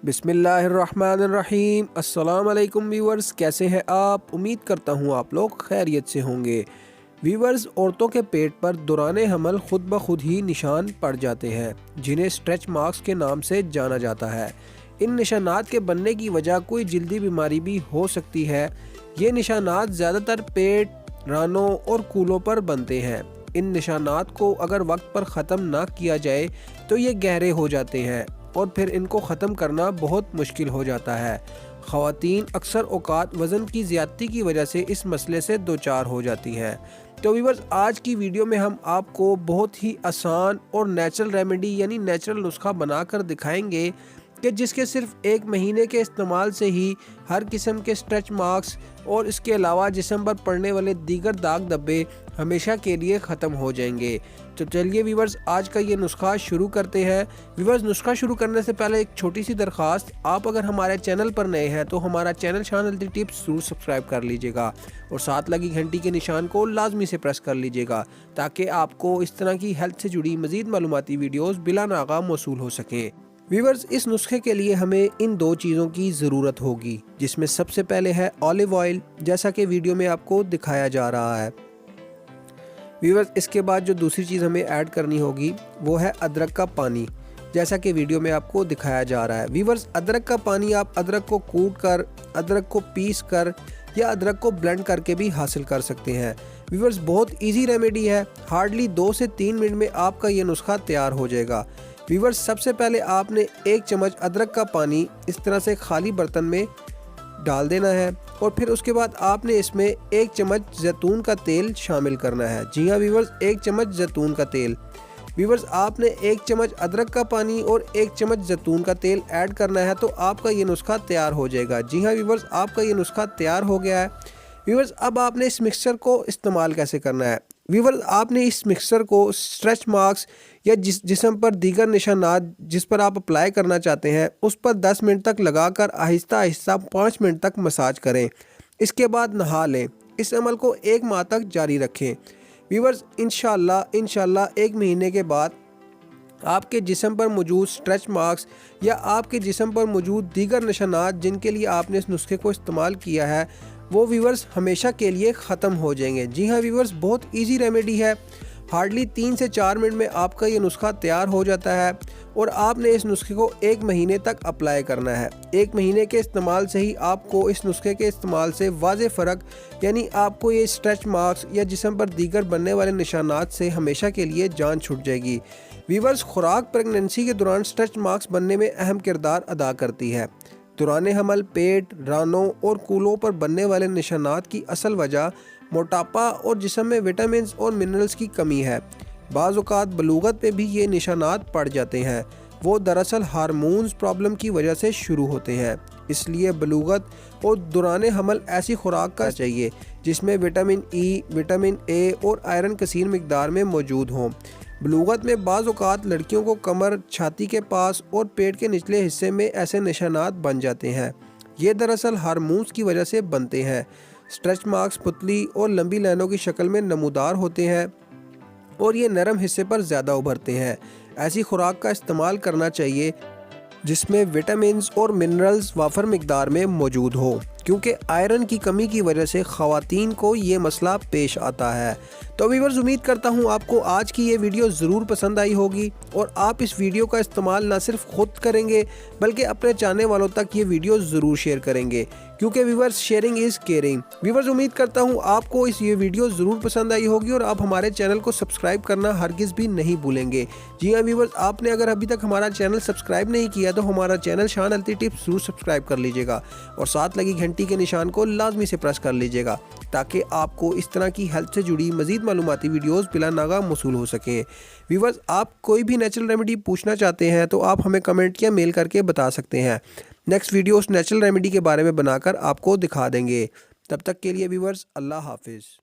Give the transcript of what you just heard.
बिस्मिल्लाहिर्रहमानिर्रहीम। अस्सलाम वालेकुम व्यूवर्स, कैसे हैं आप? उम्मीद करता हूँ आप लोग खैरियत से होंगे। व्यूवर्स, औरतों के पेट पर दौरान हमल खुद ब खुद ही निशान पड़ जाते हैं, जिन्हें स्ट्रेच मार्क्स के नाम से जाना जाता है। इन निशानात के बनने की वजह कोई जल्दी बीमारी भी हो सकती है। ये निशानात ज़्यादातर पेट, रानों और कूलों पर बनते हैं। इन निशानात को अगर वक्त पर ख़त्म ना किया जाए तो ये गहरे हो जाते हैं और फिर इनको ख़त्म करना बहुत मुश्किल हो जाता है। ख़वातीन अक्सर औकात वज़न की ज़्यादती की वजह से इस मसले से दो चार हो जाती हैं। तो व्यूअर्स, आज की वीडियो में हम आपको बहुत ही आसान और नेचुरल रेमेडी यानी नेचुरल नुस्खा बनाकर दिखाएंगे कि जिसके सिर्फ 1 महीने के इस्तेमाल से ही हर किस्म के स्ट्रेच मार्क्स और इसके अलावा जिस्म पर पड़ने वाले दीगर दाग धब्बे हमेशा के लिए ख़त्म हो जाएंगे। तो चलिए व्यूवर्स, आज का ये नुस्खा शुरू करते हैं। व्यूवर्स, नुस्खा शुरू करने से पहले एक छोटी सी दरख्वास्त, आप अगर हमारे चैनल पर नए हैं तो हमारा चैनल शान हेल्दी टिप्स ज़रूर सब्सक्राइब कर लीजिएगा और साथ लगी घंटी के निशान को लाजमी से प्रेस कर लीजिएगा ताकि आपको इस तरह की हेल्थ से जुड़ी मज़ीद मालूमाती वीडियोज़ बिला नागा मौसूल हो सकें। व्यूवर्स, इस नुस्खे के लिए हमें इन 2 चीज़ों की ज़रूरत होगी, जिसमें सबसे पहले है ऑलिव ऑयल, जैसा कि वीडियो में आपको दिखाया जा रहा है। व्यूवर्स, इसके बाद जो दूसरी चीज़ हमें ऐड करनी होगी वो है अदरक का पानी, जैसा कि वीडियो में आपको दिखाया जा रहा है। व्यूवर्स, अदरक का पानी आप अदरक को कूट कर, अदरक को पीस कर या अदरक को ब्लेंड करके भी हासिल कर सकते हैं। व्यूवर्स, बहुत ईजी रेमेडी है, हार्डली 2 से 3 मिनट में आपका ये नुस्खा तैयार हो जाएगा। व्यूवर्स, सबसे पहले आपने 1 चम्मच अदरक का पानी इस तरह से खाली बर्तन में डाल देना है और फिर उसके बाद आपने इसमें 1 चम्मच जैतून का तेल शामिल करना है। जी हाँ व्यूवर्स, 1 चम्मच जैतून का तेल। व्यूवर्स, आपने 1 चम्मच अदरक का पानी और 1 चम्मच जैतून का तेल ऐड करना है तो आपका ये नुस्खा तैयार हो जाएगा। जी हाँ व्यूवर्स, आपका ये नुस्खा तैयार हो गया है। व्यूवर्स, अब आपने इस मिक्सचर को इस्तेमाल कैसे करना है? व्यूवर्स, आपने इस मिक्सचर को स्ट्रेच मार्क्स या जिस्म पर दीगर निशानात जिस पर आप अप्लाई करना चाहते हैं उस पर 10 मिनट तक लगाकर आहिस्ता आहिस्ता 5 मिनट तक मसाज करें। इसके बाद नहा लें। इस अमल को 1 माह तक जारी रखें। व्यूवर्स, इंशाल्लाह 1 महीने के बाद आपके जिस्म पर मौजूद स्ट्रेच मार्क्स या आपके जिस्म पर मौजूद दीगर निशानात जिनके लिए आपने इस नुस्खे को इस्तेमाल किया है वो व्यूवर्स हमेशा के लिए ख़त्म हो जाएंगे। जी हाँ व्यूवर्स, बहुत इजी रेमेडी है, हार्डली 3 से 4 मिनट में आपका ये नुस्खा तैयार हो जाता है और आपने इस नुस्खे को 1 महीने तक अप्लाई करना है। 1 महीने के इस्तेमाल से ही आपको इस नुस्खे के इस्तेमाल से वाज़े फ़र्क, यानी आपको ये स्ट्रेच मार्क्स या जिस्म पर दीगर बनने वाले निशानात से हमेशा के लिए जान छूट जाएगी। व्यूवर्स, खुराक प्रेगनेंसी के दौरान स्ट्रेच मार्क्स बनने में अहम किरदार अदा करती है। दौरान हमल पेट, रानों और कूलों पर बनने वाले निशानात की असल वजह मोटापा और जिस्म में विटामिन और मिनरल्स की कमी है। बाज़ औक़ात बलूगत पे भी ये निशानात पड़ जाते हैं। वो दरअसल हार्मोन्स प्रॉब्लम की वजह से शुरू होते हैं। इसलिए बलूगत और दौरान हमल ऐसी खुराक का चाहिए जिसमें विटामिन ई, विटामिन ए और आयरन कसीर मिकदार में मौजूद हों। बलूगत में बाज़ औक़ात लड़कियों को कमर, छाती के पास और पेट के निचले हिस्से में ऐसे निशानात बन जाते हैं। ये दरअसल हार्मोन्स की वजह से बनते हैं। स्ट्रेच मार्क्स पुतली और लंबी लाइनों की शक्ल में नमूदार होते हैं और ये नरम हिस्से पर ज़्यादा उभरते हैं। ऐसी खुराक का इस्तेमाल करना चाहिए जिसमें विटामिन्स और मिनरल्स वाफर मिकदार में मौजूद हो, क्योंकि आयरन की कमी की वजह से ख़वातीन को ये मसला पेश आता है। तो व्यूअर्स, उम्मीद करता हूँ आपको आज की ये वीडियो ज़रूर पसंद आई होगी और आप इस वीडियो का इस्तेमाल ना सिर्फ खुद करेंगे बल्कि अपने चाहने वालों तक ये वीडियो ज़रूर शेयर करेंगे, क्योंकि viewers, sharing is caring. Viewers, उम्मीद करता हूँ आपको ये वीडियो ज़रूर पसंद आई होगी और आप हमारे चैनल को सब्सक्राइब करना हरगिज़ भी नहीं भूलेंगे। जी हाँ व्यूअर्स, आपने अगर अभी तक हमारा चैनल सब्सक्राइब नहीं किया तो हमारा चैनल शान हेल्दी टिप्स ज़रूर सब्सक्राइब कर लीजिएगा और साथ लगी घंटी के निशान को लाजमी से प्रेस कर लीजिएगा ताकि आपको इस तरह की हेल्थ से जुड़ी मज़ीद मालूमाती वीडियोस बिला नागा मौसूल हो सकें। व्यूवर्स, आप कोई भी नेचुरल रेमेडी पूछना चाहते हैं तो आप हमें कमेंट या मेल करके बता सकते हैं। नेक्स्ट वीडियो उस नेचुरल रेमेडी के बारे में बनाकर आपको दिखा देंगे। तब तक के लिए व्यूवर्स, अल्लाह हाफिज़।